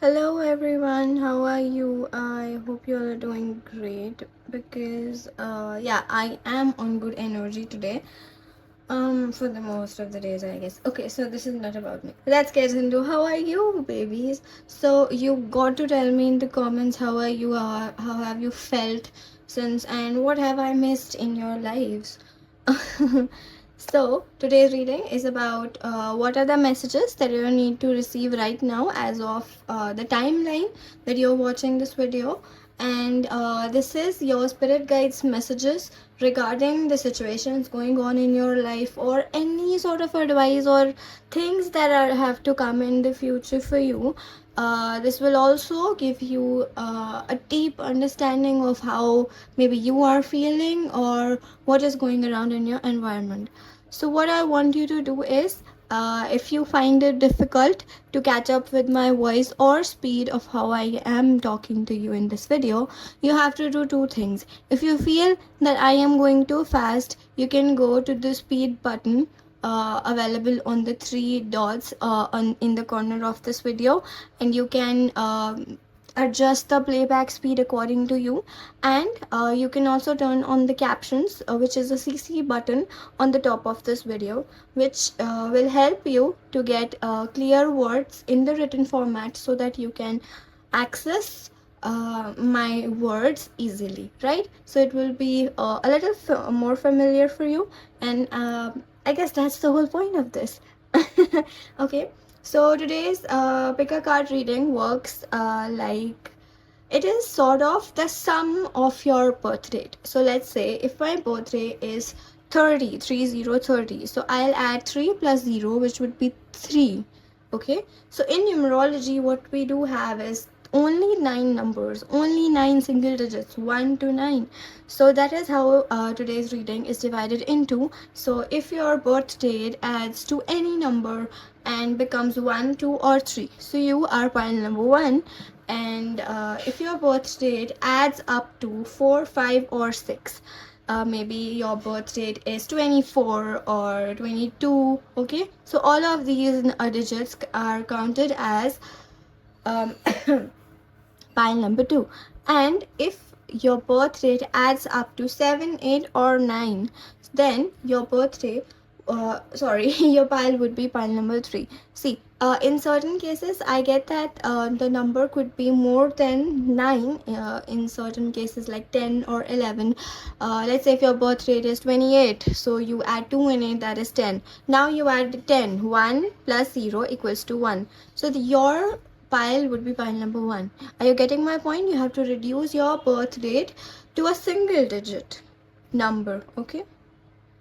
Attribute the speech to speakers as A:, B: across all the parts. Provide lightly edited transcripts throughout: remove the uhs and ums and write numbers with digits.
A: Hello everyone, how are you? I hope you all are doing great because yeah, I am on good energy today. For the most of the days, I guess. Okay, so this is not about me. Let's get into how are you, babies? So you got to tell me in the comments how are you, how have you felt since, and what have I missed in your lives? So today's reading is about what are the messages that you need to receive right now as of the timeline that you're watching this video, and this is your spirit guides messages regarding the situations going on in your life, or any sort of advice or things that have to come in the future for you. This will also give you a deep understanding of how maybe you are feeling or what is going around in your environment. So what I want you to do is, if you find it difficult to catch up with my voice or speed of how I am talking to you in this video, you have to do two things. If you feel that I am going too fast, you can go to the speed button available on the three dots in the corner of this video, and you can adjust the playback speed according to you. And you can also turn on the captions, which is a CC button on the top of this video, which will help you to get clear words in the written format so that you can access my words easily, right? So it will be a little more familiar for you, and I guess that's the whole point of this. Okay, so today's pick a card reading works like it is sort of the sum of your birth date. So let's say if my birthday is 30, so I'll add 3 plus 0, which would be 3. Okay, so in numerology what we do have is only 9 numbers, only 9 single digits, 1 to 9. So that is how today's reading is divided into. So if your birth date adds to any number and becomes 1, 2 or 3, so you are pile number 1. And if your birth date adds up to 4, 5 or 6, maybe your birth date is 24 or 22. Okay, so all of these digits are counted as pile number 2. And if your birth date adds up to 7, 8 or 9, then your birthday your pile would be pile number 3. See, in certain cases I get that the number could be more than 9, in certain cases like 10 or 11. Let's say if your birth rate is 28, so you add 2 in it, that is 10. Now you add 10, 1 plus 0 equals to 1. So your pile would be pile number 1. Are you getting my point? You have to reduce your birth date to a single digit number. Okay,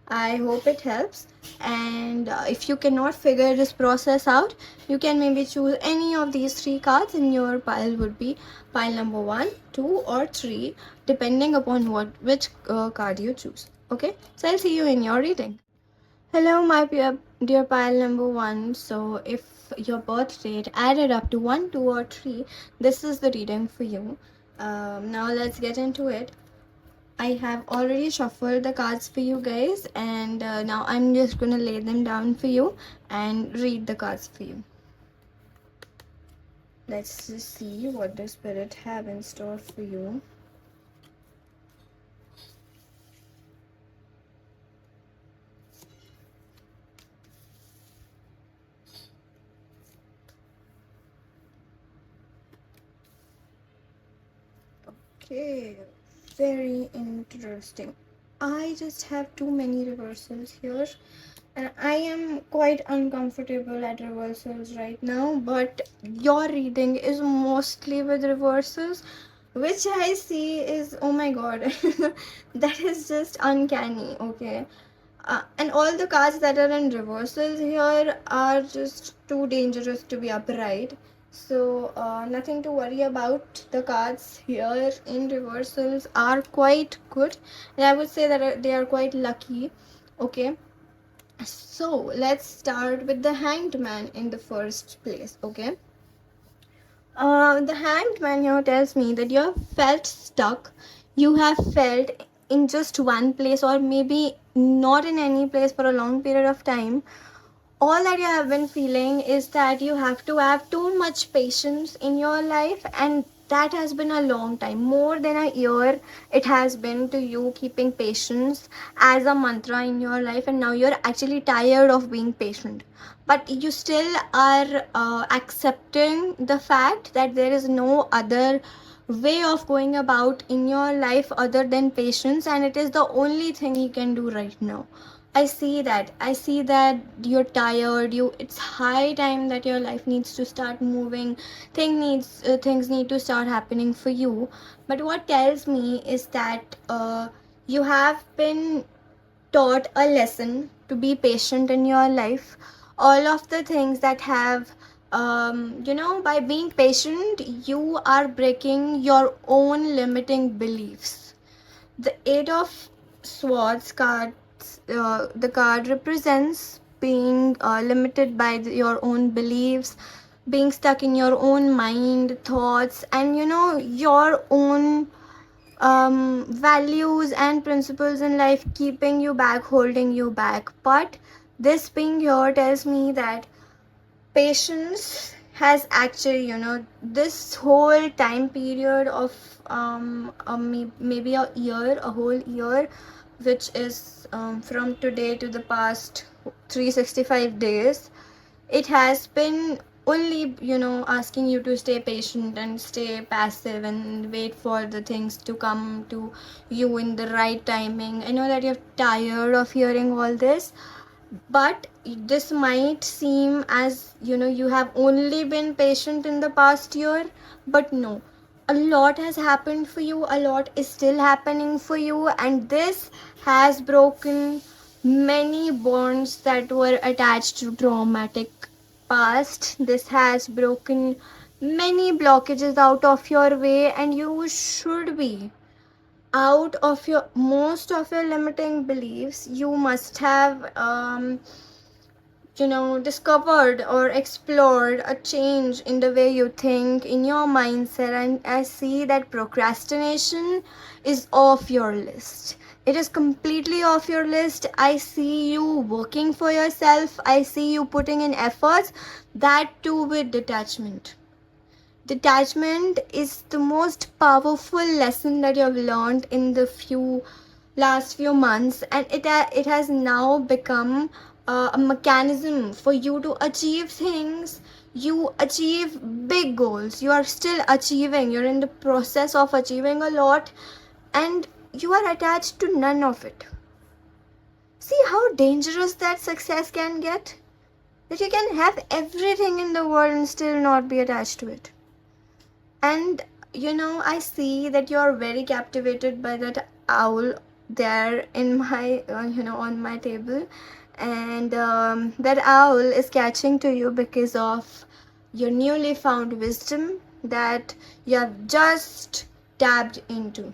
A: I hope it helps. And if you cannot figure this process out, you can maybe choose any of these 3 cards and your pile would be pile number 1, 2 or 3, depending upon which card you choose. Okay, so I'll see you in your reading. Hello, my dear pile number 1. So if your birth date added up to 1, 2 or 3, this is the reading for you. Now let's get into it. I have already shuffled the cards for you guys, and now I'm just gonna lay them down for you and read the cards for you. Let's just see what the spirit have in store for you. Okay, very interesting. I just have too many reversals here, and I am quite uncomfortable at reversals right now, but your reading is mostly with reversals, which I see is, oh my god, that is just uncanny. Okay, and all the cards that are in reversals here are just too dangerous to be upright. So nothing to worry about. The cards here in reversals are quite good, and I would say that they are quite lucky. Okay, so let's start with the Hanged Man in the first place. Okay, the Hanged Man here tells me that you have felt stuck. You have felt in just one place, or maybe not in any place for a long period of time, all that you have been feeling is that you have to have too much patience in your life, and that has been a long time, more than a year it has been to you keeping patience as a mantra in your life, and now you're actually tired of being patient, but you still are accepting the fact that there is no other way of going about in your life other than patience, and it is the only thing you can do right now. I see that. I see that you're tired. It's high time that your life needs to start moving. Things need to start happening for you. But what tells me is that you have been taught a lesson to be patient in your life. All of the things that have by being patient, you are breaking your own limiting beliefs. The Eight of Swords card, the card represents being limited by your own beliefs, being stuck in your own mind, thoughts, and your own values and principles in life, keeping you back, holding you back. But this being here tells me that patience has actually, this whole time period of maybe a whole year, which is from today to the past 365 days, it has been only asking you to stay patient and stay passive and wait for the things to come to you in the right timing. I know that you're tired of hearing all this, but this might seem as you have only been patient in the past year, but no, a lot has happened for you, a lot is still happening for you, and this has broken many bonds that were attached to traumatic past. This has broken many blockages out of your way, and you should be out of your most of your limiting beliefs. You must have discovered or explored a change in the way you think, in your mindset, and I see that procrastination is off your list. It is completely off your list. I see you working for yourself. I see you putting in efforts, that too with detachment. Detachment is the most powerful lesson that you have learned in the last few months, and it has now become a mechanism for you to achieve things. You achieve big goals. You are still achieving. You're in the process of achieving a lot, and you are attached to none of it. See how dangerous that success can get? That you can have everything in the world and still not be attached to it. And I see that you're very captivated by that owl there in my on my table, and that owl is catching to you because of your newly found wisdom that you have just tapped into.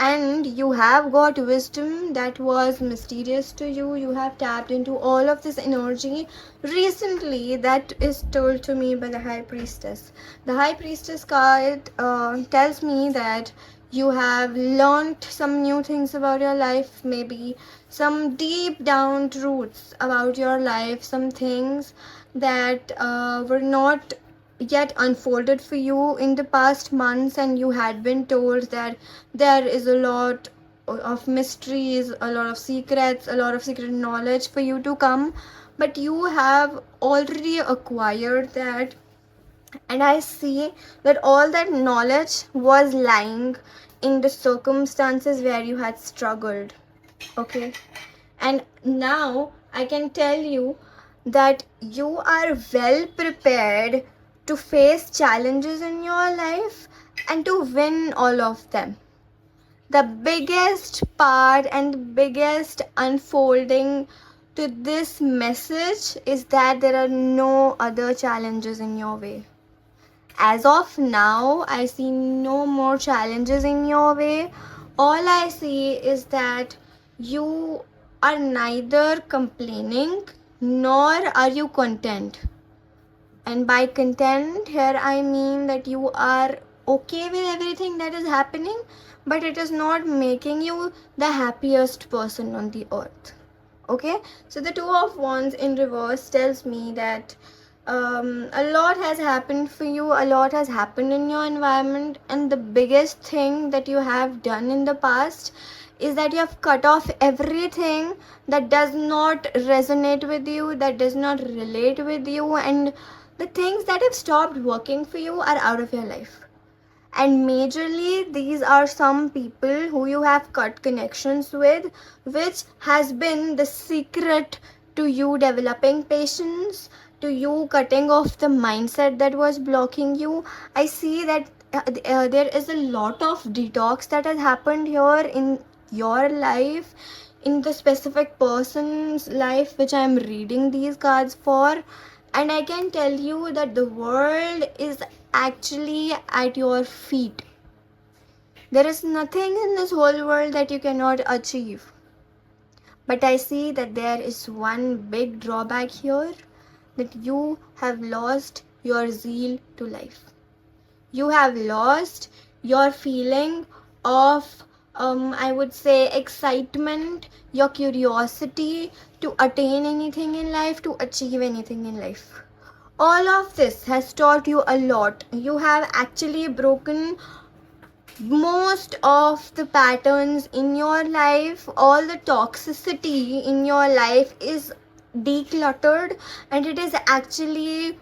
A: And you have got wisdom that was mysterious to you. You have tapped into all of this energy recently, that is told to me by the High Priestess. The High Priestess card tells me that you have learned some new things about your life, maybe some deep down truths about your life, some things that were not yet unfolded for you in the past months, and you had been told that there is a lot of mysteries, a lot of secrets, a lot of secret knowledge for you to come, but you have already acquired that. And I see that all that knowledge was lying in the circumstances where you had struggled. Okay, and now I can tell you that you are well prepared to face challenges in your life and to win all of them. The biggest part and biggest unfolding to this message is that there are no other challenges in your way. As of now, I see no more challenges in your way. All I see is that you are neither complaining nor are you content. And by content, here I mean that you are okay with everything that is happening, but it is not making you the happiest person on the earth. Okay, so the Two of Wands in reverse tells me that a lot has happened for you, a lot has happened in your environment, and the biggest thing that you have done in the past is that you have cut off everything that does not resonate with you, that does not relate with you, and the things that have stopped working for you are out of your life. And majorly, these are some people who you have cut connections with, which has been the secret to you developing patience, to you cutting off the mindset that was blocking you. I see that there is a lot of detox that has happened here in your life, in the specific person's life which I am reading these cards for. And I can tell you that the world is actually at your feet. There is nothing in this whole world that you cannot achieve. But I see that there is one big drawback here, that you have lost your zeal to life. You have lost your feeling of I would say excitement, your curiosity to attain anything in life, to achieve anything in life. All of this has taught you a lot. You have actually broken most of the patterns in your life. All the toxicity in your life is decluttered, and it is actually,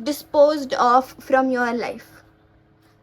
A: disposed of from your life.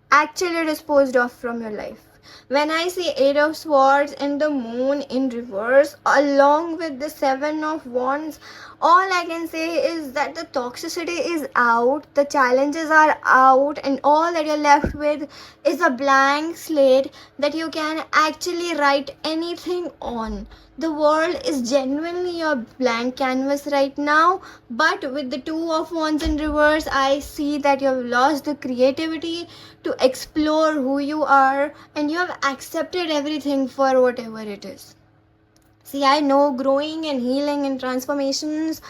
A: Actually disposed of from your life. When I see Eight of Swords and the Moon in reverse along with the Seven of Wands, all I can say is that the toxicity is out, the challenges are out, and all that you're left with is a blank slate that you can actually write anything on. The world is genuinely your blank canvas right now, but with the Two of Wands in reverse, I see that you have lost the creativity to explore who you are, and you have accepted everything for whatever it is. See, I know growing and healing and transformations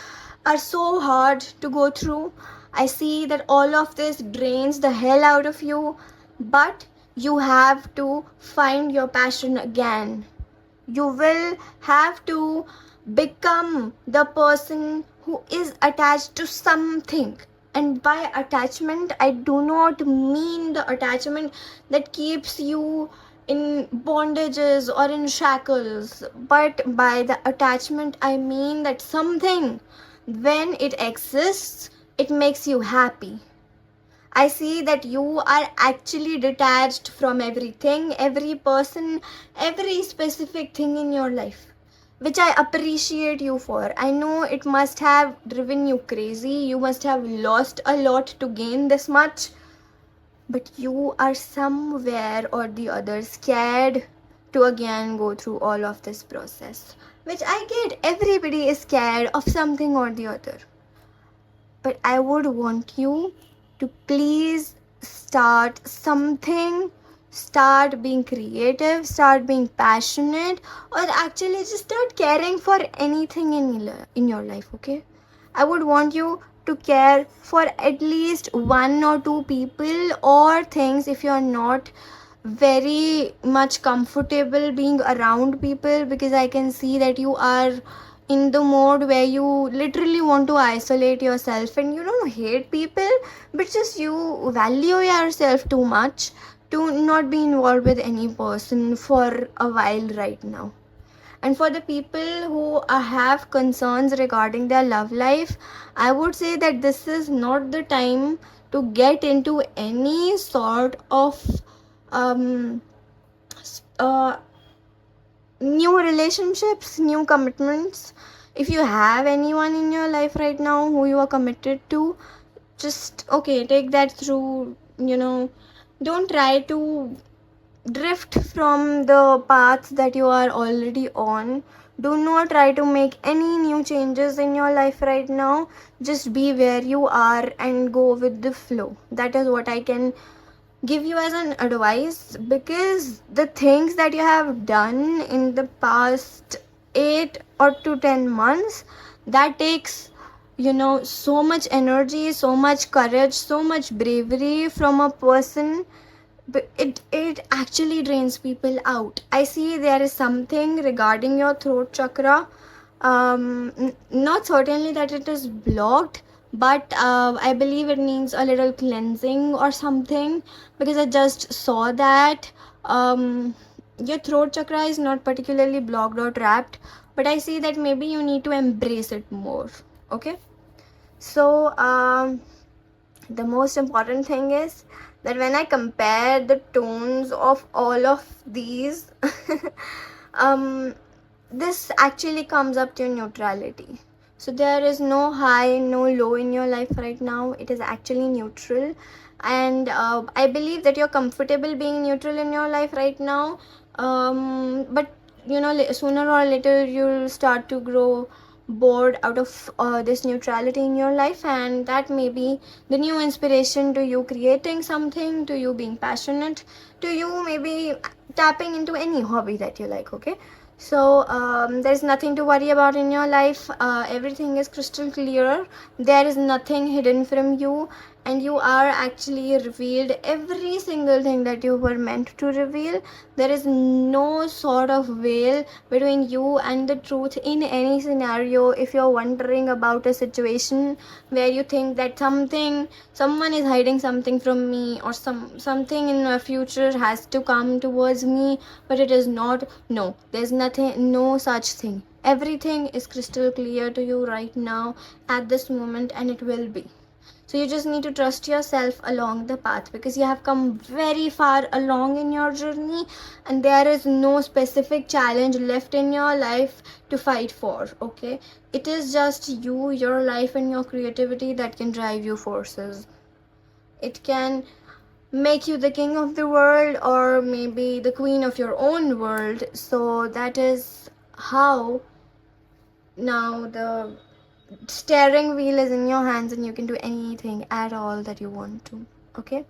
A: are so hard to go through. I see that all of this drains the hell out of you, but you have to find your passion again. You will have to become the person who is attached to something. And by attachment, I do not mean the attachment that keeps you in bondages or in shackles, but by the attachment, I mean that something, when it exists, it makes you happy. I see that you are actually detached from everything, every person, every specific thing in your life, which I appreciate you for. I know it must have driven you crazy. You must have lost a lot to gain this much. But you are somewhere or the other scared to again go through all of this process, which I get. Everybody is scared of something or the other. But I would want you to please start something, start being creative, start being passionate, or actually just start caring for anything in your life, okay? I would want you to care for at least one or two people or things if you're not very much comfortable being around people, because I can see that you are in the mode where you literally want to isolate yourself, and you don't hate people, but just you value yourself too much to not be involved with any person for a while right now. And for the people who have concerns regarding their love life, I would say that this is not the time to get into any sort of um, new relationships, new commitments. If you have anyone in your life right now who you are committed to, just take that through. Don't try to drift from the path that you are already on. Do not try to make any new changes in your life right now. Just be where you are and go with the flow. That is what I can give you as an advice, because the things that you have done in the past 8 or to 10 months, that takes so much energy, so much courage, so much bravery from a person but it actually drains people out. I see there is something regarding your throat chakra. Not certainly that it is blocked, but I believe it needs a little cleansing or something, because I just saw that your throat chakra is not particularly blocked or trapped, but I see that maybe you need to embrace it more. Okay, so the most important thing is that when I compare the tones of all of these, um, this actually comes up to neutrality. So there is no high, no low in your life right now. It is actually neutral, and I believe that you're comfortable being neutral in your life right now. But you know, sooner or later you'll start to grow bored out of this neutrality in your life, and that may be the new inspiration to you creating something, to you being passionate, to you maybe tapping into any hobby that you like. Okay, so there's nothing to worry about in your life. Everything is crystal clear. There is nothing hidden from you, and you are actually revealed every single thing that you were meant to reveal. There is no sort of veil between you and the truth in any scenario. If you're wondering about a situation where you think that someone is hiding something from me, or something in my future has to come towards me, but it is not, no, there's nothing, no such thing. Everything is crystal clear to you right now at this moment, and it will be. So you just need to trust yourself along the path, because you have come very far along in your journey, and there is no specific challenge left in your life to fight for. Okay, it is just you, your life, and your creativity that can drive you forces. It can make you the king of the world, or maybe the queen of your own world. So that is how now the steering wheel is in your hands, and you can do anything at all that you want to. Okay,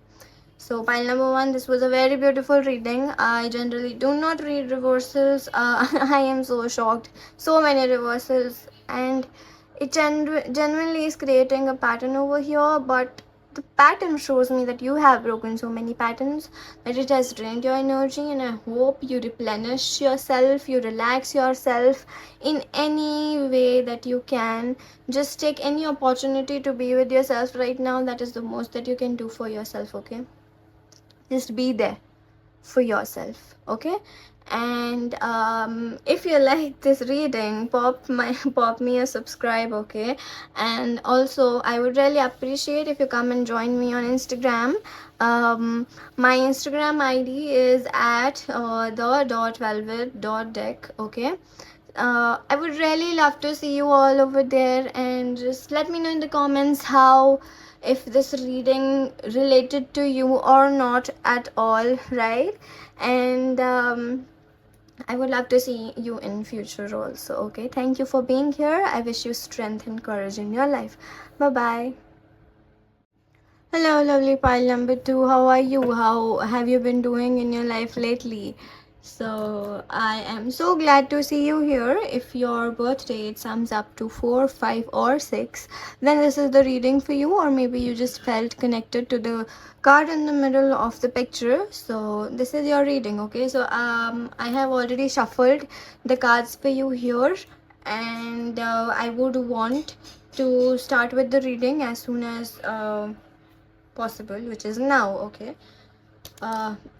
A: so pile number one, this was a very beautiful reading. I generally do not read reversals. I am so shocked, so many reversals, and it genuinely is creating a pattern over here. But the pattern shows me that you have broken so many patterns, that it has drained your energy, and I hope you replenish yourself, you relax yourself in any way that you can. Just take any opportunity to be with yourself right now. That is the most that you can do for yourself. Okay, just be there for yourself. Okay, and if you like this reading, pop me a subscribe. Okay, and also I would really appreciate if you come and join me on Instagram. My Instagram ID is at the.velvet.deck. Okay, I would really love to see you all over there, and just let me know in the comments how, if this reading related to you or not at all, right? And I would love to see you in future also. Okay, thank you for being here. I wish you strength and courage in your life. Bye bye. Hello, lovely pile number two. How are you? How have you been doing in your life lately? So, I am so glad to see you here. If your birth date sums up to 4, 5, or 6, then this is the reading for you, or maybe you just felt connected to the card in the middle of the picture. So, this is your reading, okay? So, I have already shuffled the cards for you here, and I would want to start with the reading as soon as possible, which is now. Okay,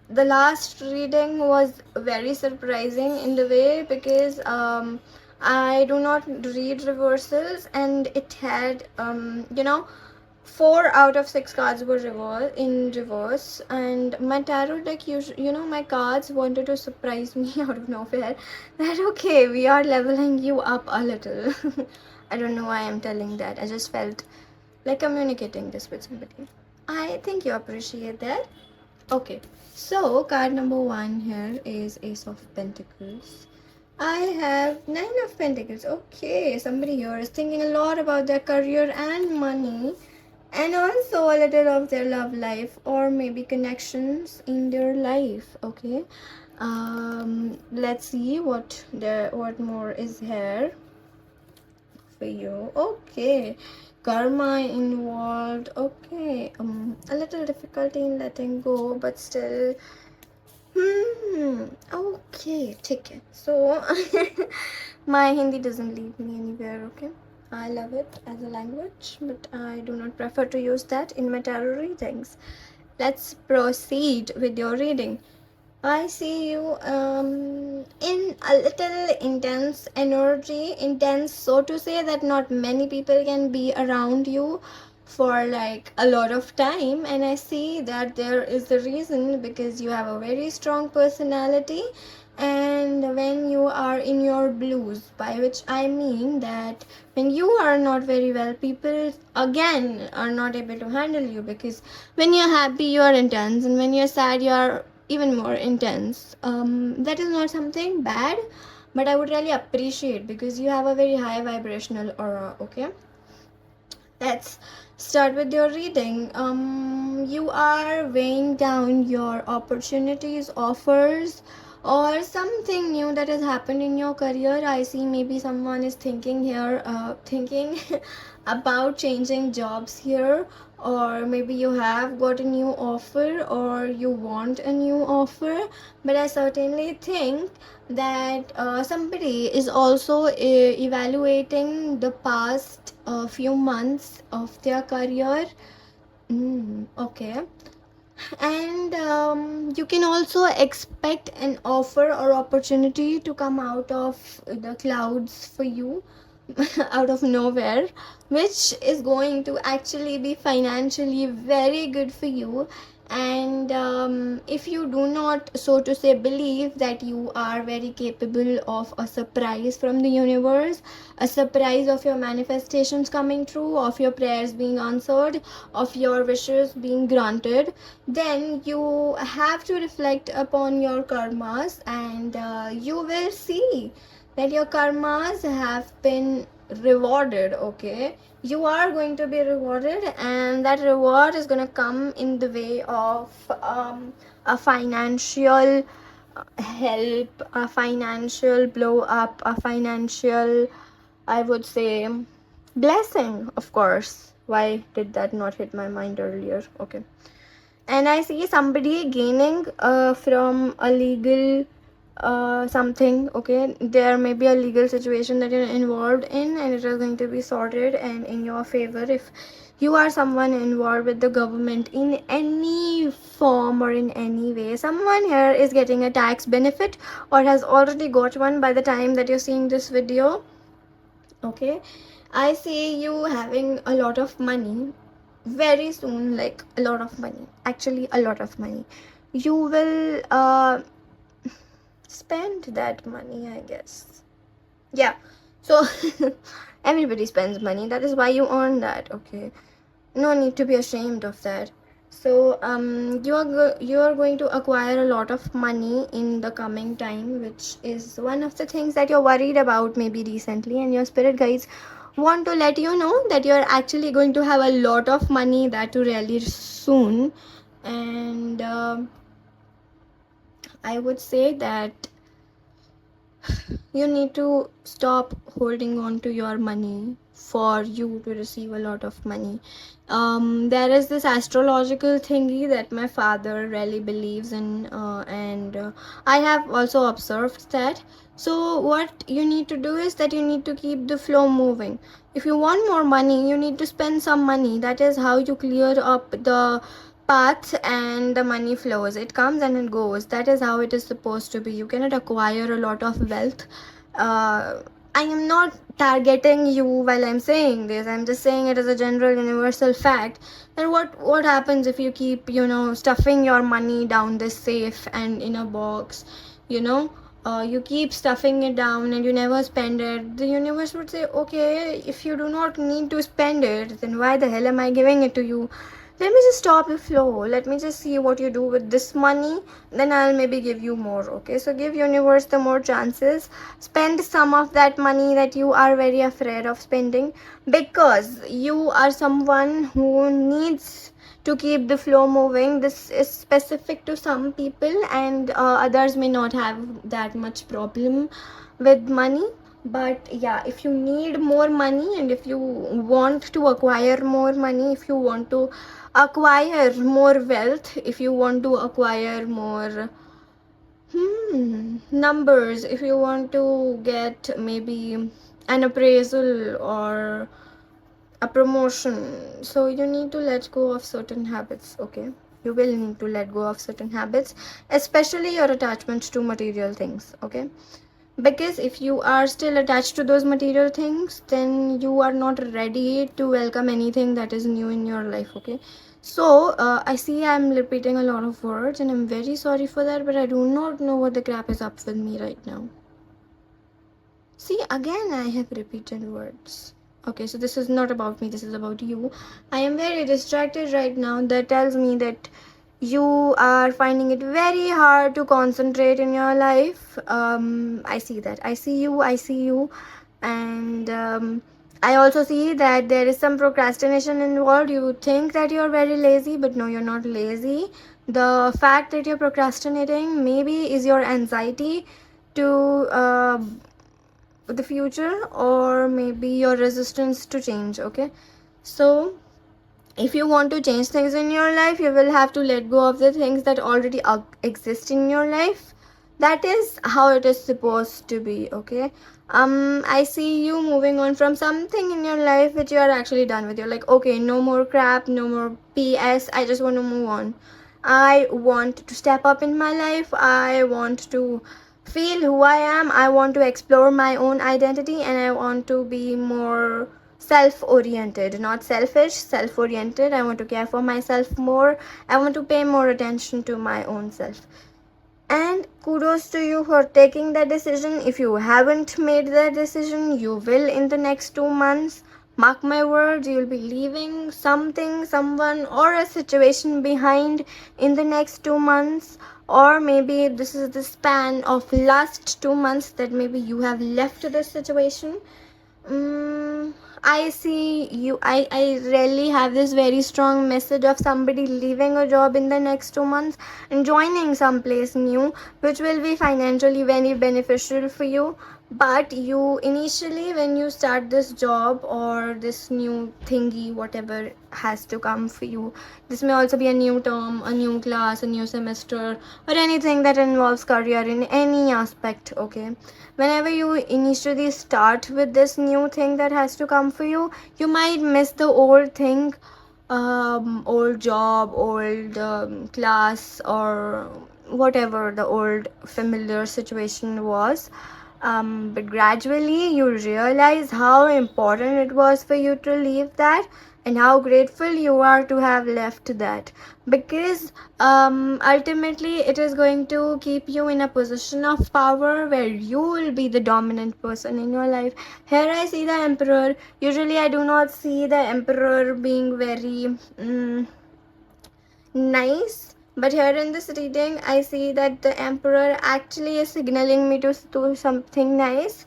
A: the last reading was very surprising in the way, because I do not read reversals, and it had 4 out of 6 cards were in reverse, and my tarot deck, my cards wanted to surprise me out of nowhere, that okay, we are leveling you up a little. I don't know why I'm telling that. I just felt like communicating this with somebody. I think you appreciate that. Okay, so card number 1 here is Ace of Pentacles. I have 9 of Pentacles. Okay, somebody here is thinking a lot about their career and money, and also a little of their love life, or maybe connections in their life. Okay, let's see what more is here for you. Okay, karma involved. Okay, a little difficulty in letting go, but still. Okay, take it. So, my Hindi doesn't lead me anywhere, okay? I love it as a language, but I do not prefer to use that in my tarot readings. Let's proceed with your reading. I see you in a little intense energy, intense so to say that not many people can be around you for like a lot of time, and I see that there is the reason because you have a very strong personality. And when you are in your blues, by which I mean that when you are not very well, people again are not able to handle you, because when you're happy you are intense, and when you're sad you are even more intense. That is not something bad, but I would really appreciate because you have a very high vibrational aura. Okay, let's start with your reading. You are weighing down your opportunities, offers, or something new that has happened in your career. I see maybe someone is thinking here, thinking about changing jobs here, or maybe you have got a new offer or you want a new offer. But I certainly think that somebody is also evaluating the past few months of their career. Okay, and you can also expect an offer or opportunity to come out of the clouds for you, out of nowhere, which is going to actually be financially very good for you. And if you do not, so to say, believe that you are very capable of a surprise from the universe, a surprise of your manifestations coming true, of your prayers being answered, of your wishes being granted, then you have to reflect upon your karmas, and you will see that your karmas have been rewarded. Okay, you are going to be rewarded, and that reward is going to come in the way of a financial help, a financial blow up, a financial, I would say, blessing. Of course, why did that not hit my mind earlier? Okay, and I see somebody gaining from a legal something. Okay, there may be a legal situation that you're involved in, and it is going to be sorted and in your favor. If you are someone involved with the government in any form or in any way, someone here is getting a tax benefit or has already got one by the time that you're seeing this video. Okay, I see you having a lot of money very soon, like a lot of money, actually a lot of money. You will spend that money, I guess. Yeah, so everybody spends money, that is why you earn that. Okay, no need to be ashamed of that. So you are going to acquire a lot of money in the coming time, which is one of the things that you're worried about maybe recently, and your spirit guides want to let you know that you're actually going to have a lot of money, that too really soon. And I would say that you need to stop holding on to your money for you to receive a lot of money. There is this astrological thingy that my father really believes in, and I have also observed that. So what you need to do is that you need to keep the flow moving. If you want more money, you need to spend some money. That is how you clear up the path, and the money flows. It comes and it goes. That is how it is supposed to be. You cannot acquire a lot of wealth. I am not targeting you while I'm saying this. I'm just saying it as a general universal fact. And what happens if you keep, stuffing your money down this safe and in a box, you know? You keep stuffing it down and you never spend it. The universe would say, okay, if you do not need to spend it, then why the hell am I giving it to you? Let me just stop the flow. Let me just see what you do with this money, then I'll maybe give you more. Okay, so give universe the more chances. Spend some of that money that you are very afraid of spending, because you are someone who needs to keep the flow moving. This is specific to some people, and others may not have that much problem with money. But yeah, if you need more money and if you want to acquire more money, if you want to acquire more wealth, if you want to acquire more numbers, if you want to get maybe an appraisal or a promotion, so you need to let go of certain habits. Okay, you will need to let go of certain habits, especially your attachment to material things. Okay, because if you are still attached to those material things, then you are not ready to welcome anything that is new in your life. Okay, so I see I'm repeating a lot of words and I'm very sorry for that, but I do not know what the crap is up with me right now. See, again I have repeated words. Okay, so this is not about me, this is about you. I am very distracted right now. That tells me that you are finding it very hard to concentrate in your life. I see that. I see you. And I also see that there is some procrastination involved. You think that you're very lazy, but no, you're not lazy. The fact that you're procrastinating maybe is your anxiety to the future, or maybe your resistance to change. Okay, so if you want to change things in your life, you will have to let go of the things that already exist in your life. That is how it is supposed to be. Okay, I see you moving on from something in your life which you are actually done with. You're like, okay, no more crap, no more ps, I just want to move on. I want to step up in my life. I want to feel who I am. I want to explore my own identity, and I want to be more self oriented, not selfish, self oriented. I want to care for myself more. I want to pay more attention to my own self. And kudos to you for taking that decision. If you haven't made that decision, you will in the next 2 months. Mark my words, you'll be leaving something, someone, or a situation behind in the next 2 months. Or maybe this is the span of last 2 months that maybe you have left this situation. I see you. I really have this very strong message of somebody leaving a job in the next 2 months and joining someplace new, which will be financially very beneficial for you. But you initially, when you start this job or this new thingy, whatever has to come for you, this may also be a new term, a new class, a new semester, or anything that involves career in any aspect. Okay, whenever you initially start with this new thing that has to come for you, you might miss the old thing, old job, old class, or whatever the old familiar situation was. But gradually you realize how important it was for you to leave that, and how grateful you are to have left that, because ultimately it is going to keep you in a position of power where you will be the dominant person in your life. Here I see the emperor. Usually I do not see the emperor being very nice, but here in this reading I see that the emperor actually is signaling me to do something nice.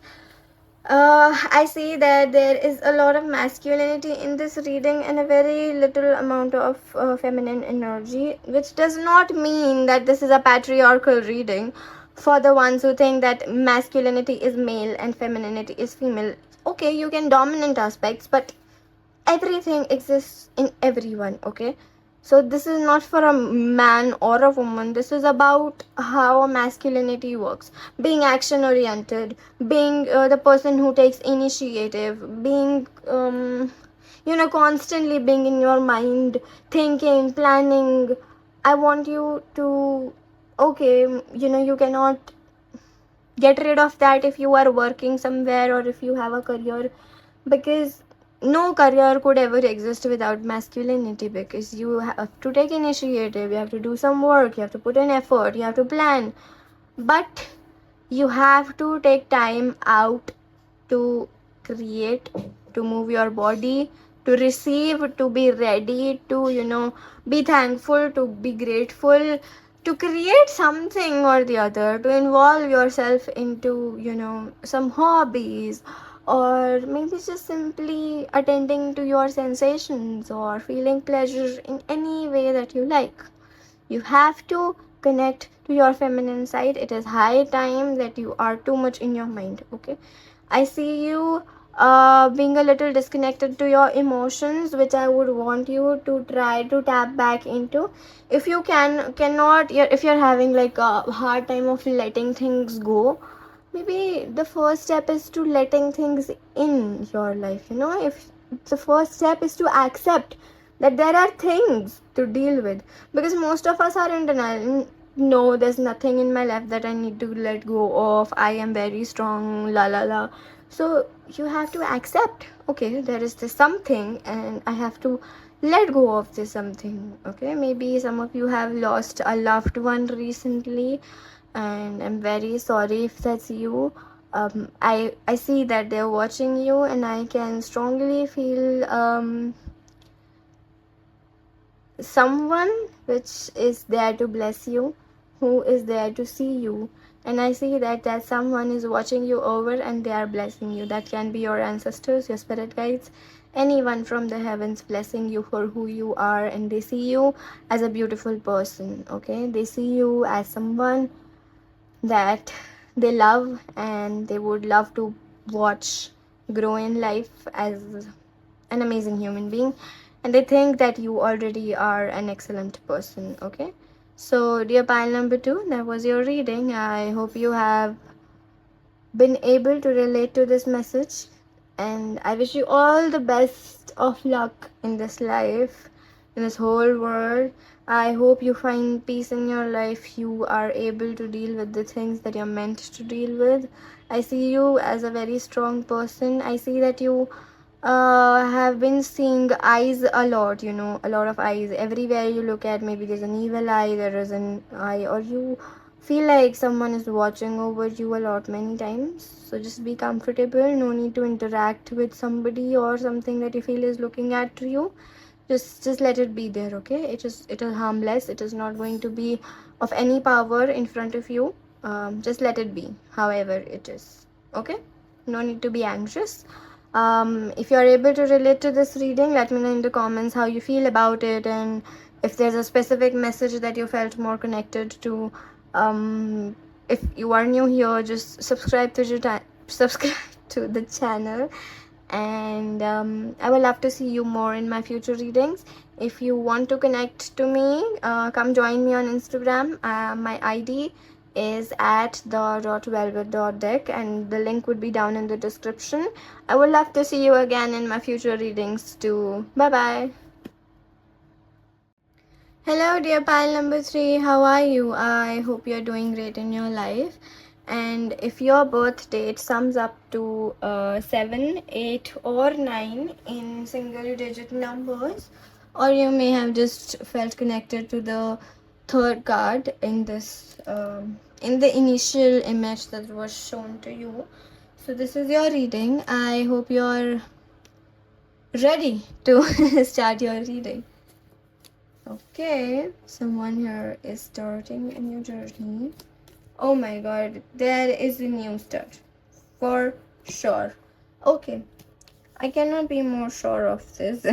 A: I see that there is a lot of masculinity in this reading and a very little amount of feminine energy, which does not mean that this is a patriarchal reading for the ones who think that masculinity is male and femininity is female. Okay, you can dominant aspects, but everything exists in everyone. Okay, so this is not for a man or a woman. This is about how masculinity works: being action oriented, being the person who takes initiative, being constantly being in your mind, thinking, planning. I want you to, okay, you cannot get rid of that if you are working somewhere or if you have a career, because no career could ever exist without masculinity, because you have to take initiative, you have to do some work, you have to put in effort, you have to plan, but you have to take time out to create, to move your body, to receive, to be ready, to be thankful, to be grateful, to create something or the other, to involve yourself into some hobbies, or maybe just simply attending to your sensations or feeling pleasure in any way that you like. You have to connect to your feminine side. It is high time that you are too much in your mind. Okay, I see you being a little disconnected to your emotions, which I would want you to try to tap back into. If you cannot, if you're having like a hard time of letting things go, maybe the first step is to letting things in your life. If the first step is to accept that there are things to deal with, because most of us are in denial. No, there's nothing in my life that I need to let go of. I am very strong, la la la. So you have to accept, okay, there is this something and I have to let go of this something. Okay, maybe some of you have lost a loved one recently, and I'm very sorry if that's you. I see that they're watching you, and I can strongly feel someone which is there to bless you, who is there to see you. And I see that someone is watching you over and they are blessing you. That can be your ancestors, your spirit guides, anyone from the heavens blessing you for who you are. And they see you as a beautiful person. Okay, they see you as someone that they love and they would love to watch grow in life as an amazing human being. And they think that you already are an excellent person. Okay, so dear pile number 2, that was your reading. I hope you have been able to relate to this message, and I wish you all the best of luck in this life, in this whole world. I hope you find peace in your life. You are able to deal with the things that you're meant to deal with. I see you as a very strong person. I see that you have been seeing eyes a lot, a lot of eyes. Everywhere you look at, maybe there's an evil eye, there is an eye, or you feel like someone is watching over you a lot, many times. So just be comfortable. No need to interact with somebody or something that you feel is looking at you. Just let it be there. Okay, it is harmless. It is not going to be of any power in front of you. Just let it be however it is. Okay, no need to be anxious. If you are able to relate to this reading, let me know in the comments how you feel about it, and if there's a specific message that you felt more connected to. If you are new here, just subscribe to subscribe to the channel, and I will love to see you more in my future readings. If you want to connect to me, come join me on Instagram. My ID is at the.velvet.deck, and the link would be down in the description. I would love to see you again in my future readings too. Bye bye. Hello dear pile number 3, how are you? I hope you're doing great in your life. And if your birth date sums up to 7, 8 or 9 in single digit numbers, or you may have just felt connected to the third card in this in the initial image that was shown to you. So this is your reading. I hope you're ready to start your reading. Okay, someone here is starting a new journey. Oh my god, there is a new start. For sure. Okay, I cannot be more sure of this.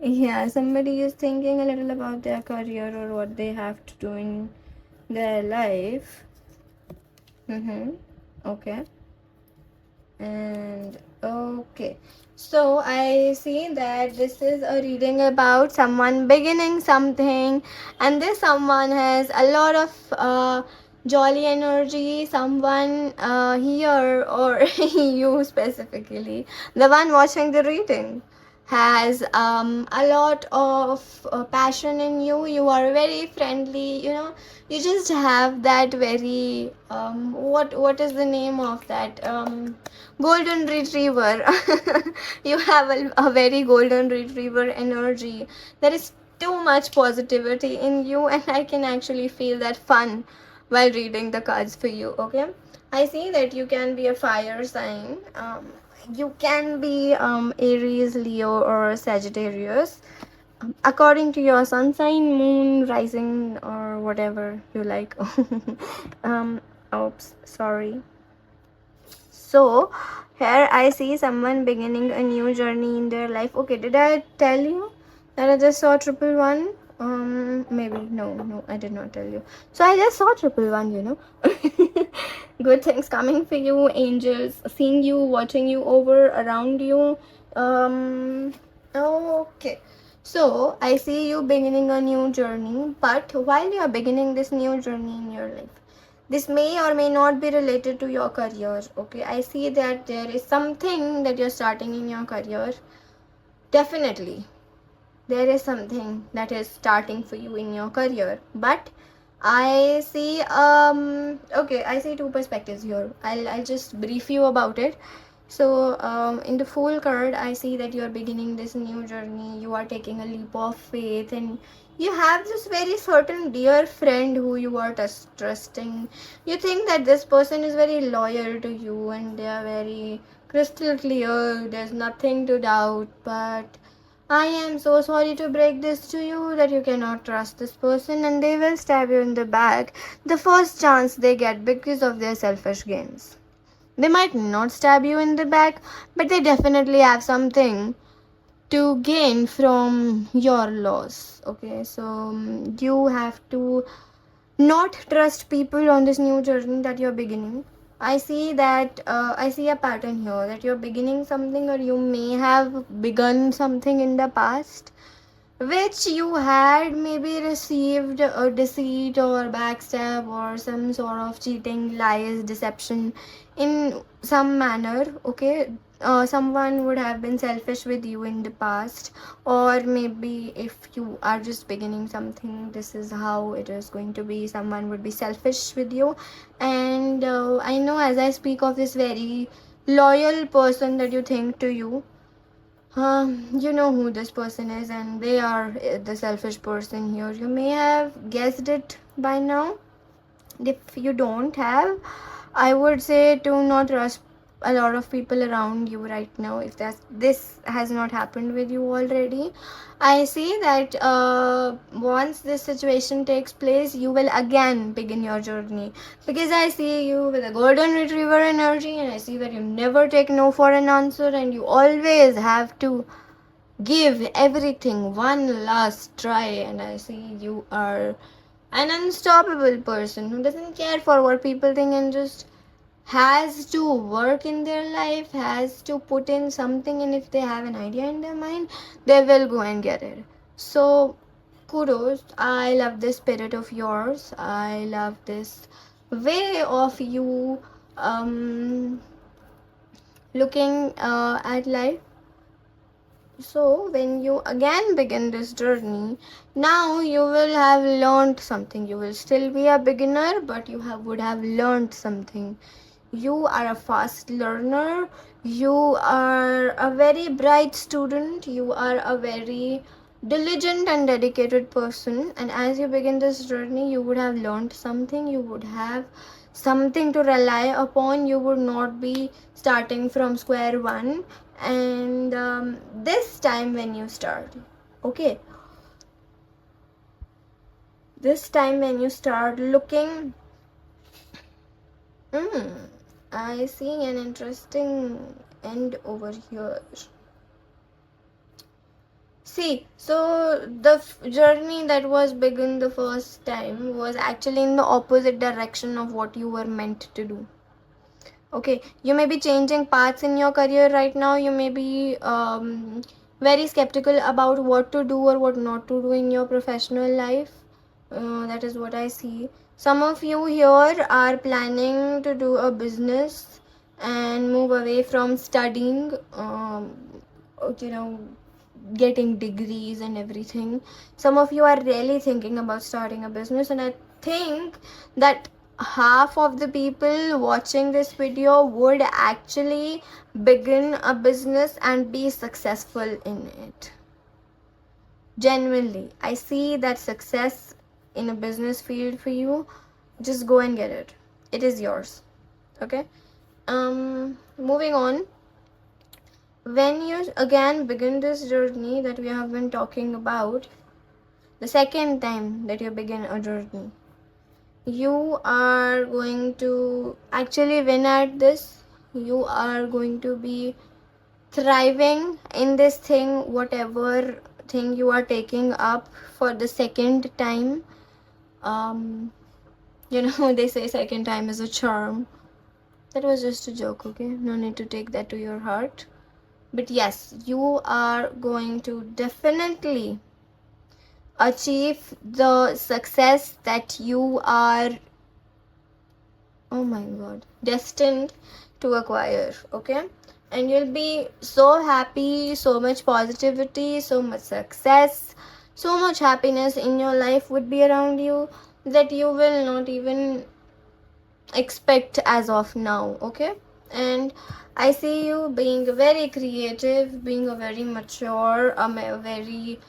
A: Yeah, somebody is thinking a little about their career or what they have to do in their life. Okay. And okay, so I see that this is a reading about someone beginning something, and this someone has a lot of jolly energy. Someone here, or you specifically, the one watching the reading, has a lot of passion in you. You are very friendly, you just have that very what is the name of that golden retriever. You have a very golden retriever energy. There is too much positivity in you, and I can actually feel that fun while reading the cards for you. Okay, I see that you can be a fire sign. You can be Aries, Leo, or Sagittarius, according to your sun sign, moon, rising, or whatever you like. Oops, sorry. So here I see someone beginning a new journey in their life. Okay, did I tell you that I just saw triple one? Maybe. No, I did not tell you. So I just saw triple one, Good things coming for you, angels, seeing you, watching you over, around you. Okay. So I see you beginning a new journey, but while you are beginning this new journey in your life, this may or may not be related to your career. Okay, I see that there is something that you're starting in your career. Definitely there is something that is starting for you in your career, but I see okay, I see two perspectives here. I'll just brief you about it. So in the Fool card, I see that you're beginning this new journey, you are taking a leap of faith, and you have this very certain dear friend who you are trusting. You think that this person is very loyal to you and they are very crystal clear, there's nothing to doubt, but I am so sorry to break this to you that you cannot trust this person and they will stab you in the back the first chance they get because of their selfish gains. They might not stab you in the back, but they definitely have something to gain from your loss. Okay, so you have to not trust people on this new journey that you're beginning. I see that I see a pattern here that you're beginning something, or you may have begun something in the past which you had maybe received a deceit or backstab or some sort of cheating, lies, deception in some manner. Okay, someone would have been selfish with you in the past, or maybe if you are just beginning something, this is how it is going to be. Someone would be selfish with you, and I know as I speak of this very loyal person that you think to you, you know who this person is, and they are the selfish person here. You may have guessed it by now. If you don't have, I would say to not trust a lot of people around you right now. If this has not happened with you already, I see that once this situation takes place, you will again begin your journey, because I see you with a golden retriever energy, and I see that you never take no for an answer, and you always have to give everything one last try. And I see you are an unstoppable person who doesn't care for what people think and just has to work in their life, has to put in something, and if they have an idea in their mind, they will go and get it. So kudos, I love this spirit of yours, I love this way of you looking at life. So when you again begin this journey, now you will have learned something. You will still be a beginner, but you would have learned something. You are a fast learner. You are a very bright student. You are a very diligent and dedicated person. And as you begin this journey, you would have learned something. You would have something to rely upon. You would not be starting from square one. And this time when you start, okay, this time when you start looking, I see an interesting end over here. See, so the journey that was begun the first time was actually in the opposite direction of what you were meant to do. Okay, you may be changing paths in your career right now. You may be very skeptical about what to do or what not to do in your professional life. That is what I see. Some of you here are planning to do a business and move away from studying, getting degrees and everything. Some of you are really thinking about starting a business, and I think that half of the people watching this video would actually begin a business and be successful in it. Genuinely, I see that success in a business field for you. Just go and get it. It is yours. Okay. Moving on. When you again begin this journey that we have been talking about, the second time that you begin a journey, you are going to actually win at this. You are going to be thriving in this thing, whatever thing you are taking up for the second time. You know, they say second time is a charm. That was just a joke, okay? No need to take that to your heart. But yes, you are going to definitely achieve the success that you are, oh my god, destined to acquire, okay? And you'll be so happy, so much positivity, so much success, so much happiness in your life would be around you that you will not even expect as of now, okay? And I see you being very creative, being a very mature, a very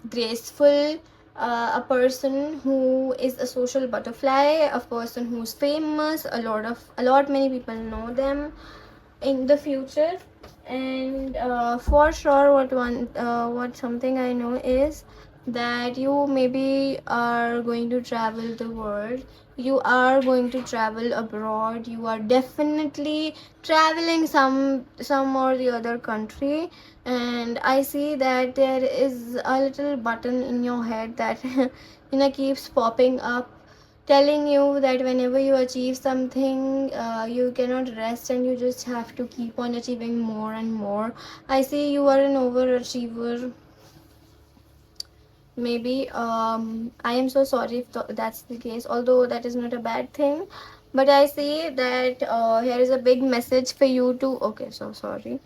A: graceful, a person who is a social butterfly, a person who's famous, a lot many people know them in the future. And for sure, what something I know is that you maybe are going to travel the world, you are going to travel abroad, you are definitely traveling some or the other country. And I see that there is a little button in your head that keeps popping up, telling you that whenever you achieve something, you cannot rest and you just have to keep on achieving more and more. I see you are an overachiever. Maybe I am so sorry if that's the case, although that is not a bad thing. But I see that here is a big message for you to, okay, so sorry,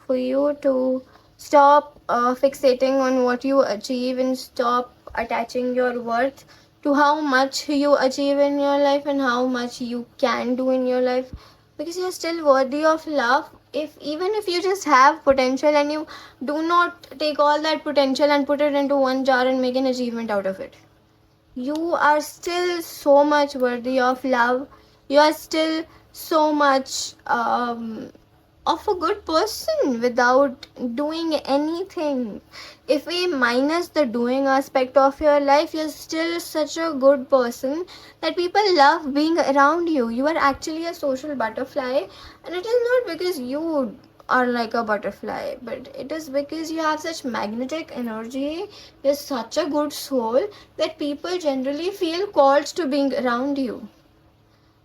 A: for you to stop fixating on what you achieve and stop attaching your worth to how much you achieve in your life and how much you can do in your life, because you're still worthy of love. If even if you just have potential and you do not take all that potential and put it into one jar and make an achievement out of it, you are still so much worthy of love. You are still so much of a good person without doing anything. If we minus the doing aspect of your life, you're still such a good person that people love being around you. You are actually a social butterfly, and it is not because you are like a butterfly, but it is because you have such magnetic energy. You're such a good soul that people generally feel called to being around you,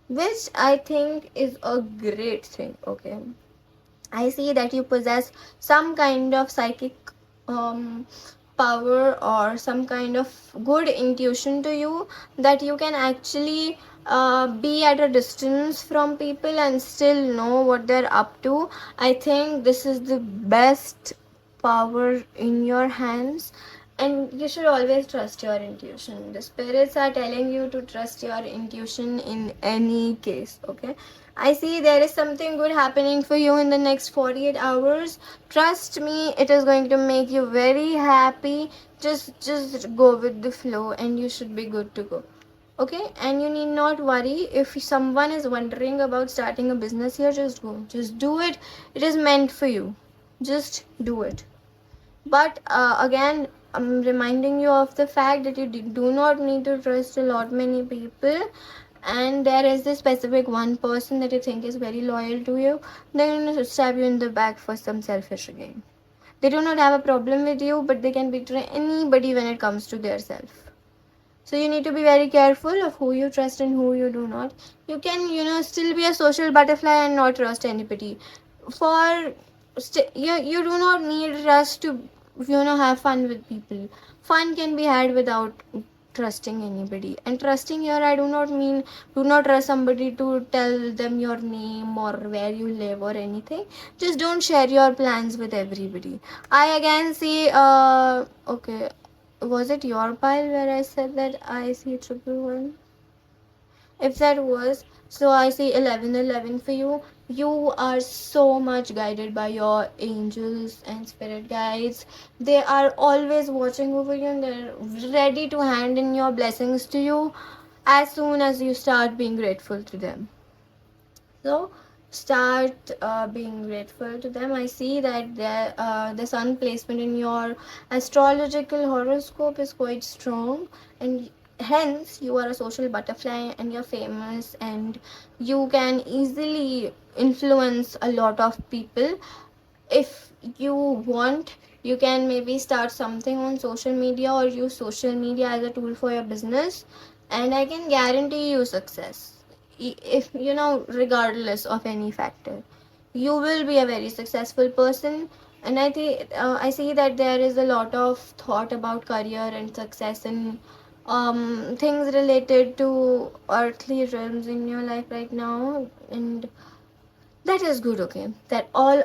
A: which I think is a great thing, okay? I see that you possess some kind of psychic um, power or some kind of good intuition to you, that you can actually be at a distance from people and still know what they're up to. I think this is the best power in your hands, and you should always trust your intuition. The spirits are telling you to trust your intuition in any case, okay? I see there is something good happening for you in the next 48 hours. Trust me, it is going to make you very happy. Just go with the flow and you should be good to go. Okay? And you need not worry if someone is wondering about starting a business here, just go. Just do it. It is meant for you. Just do it. But again, I'm reminding you of the fact that you do not need to trust a lot many people, and there is this specific one person that you think is very loyal to you, they're going to stab you in the back for some selfish gain. They do not have a problem with you, but they can betray anybody when it comes to their self. So you need to be very careful of who you trust and who you do not. You can, still be a social butterfly and not trust anybody. For you do not need trust to, have fun with people. Fun can be had without trusting anybody. And trusting here, I do not mean do not trust somebody to tell them your name or where you live or anything. Just don't share your plans with everybody. I again see okay, was it your pile where I said that I see 111? If that was, so I see 1111 for you. You are so much guided by your angels and spirit guides. They are always watching over you and they're ready to hand in your blessings to you as soon as you start being grateful to them. So start being grateful to them. I see that the sun placement in your astrological horoscope is quite strong, and hence you are a social butterfly and you're famous and you can easily influence a lot of people. If you want, You can maybe start something on social media or use social media as a tool for your business, and I can guarantee you success. If you know, regardless of any factor, you will be a very successful person. And I think I see that there is a lot of thought about career and success and things related to earthly realms in your life right now, and that is good. Okay, that all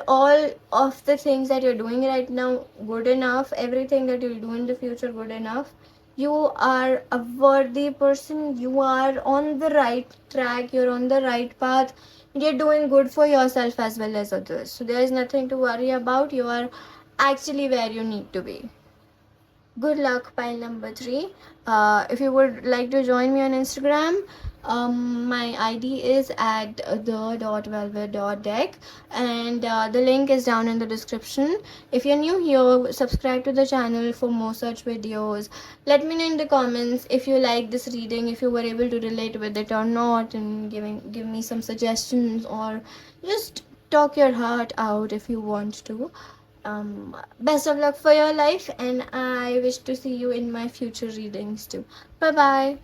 A: of the things that you're doing right now good enough, everything that you'll do in the future good enough. You are a worthy person, you are on the right track, you're on the right path, you're doing good for yourself as well as others, so there is nothing to worry about. You are actually where you need to be. Good luck, pile number three. If you would like to join me on Instagram, my ID is at the.velvet.deck, and the link is down in the description. If you're new here, subscribe to the channel for more such videos. Let me know in the comments if you like this reading, if you were able to relate with it or not, and give me some suggestions, or just talk your heart out if you want to. Best of luck for your life, and I wish to see you in my future readings too. Bye bye.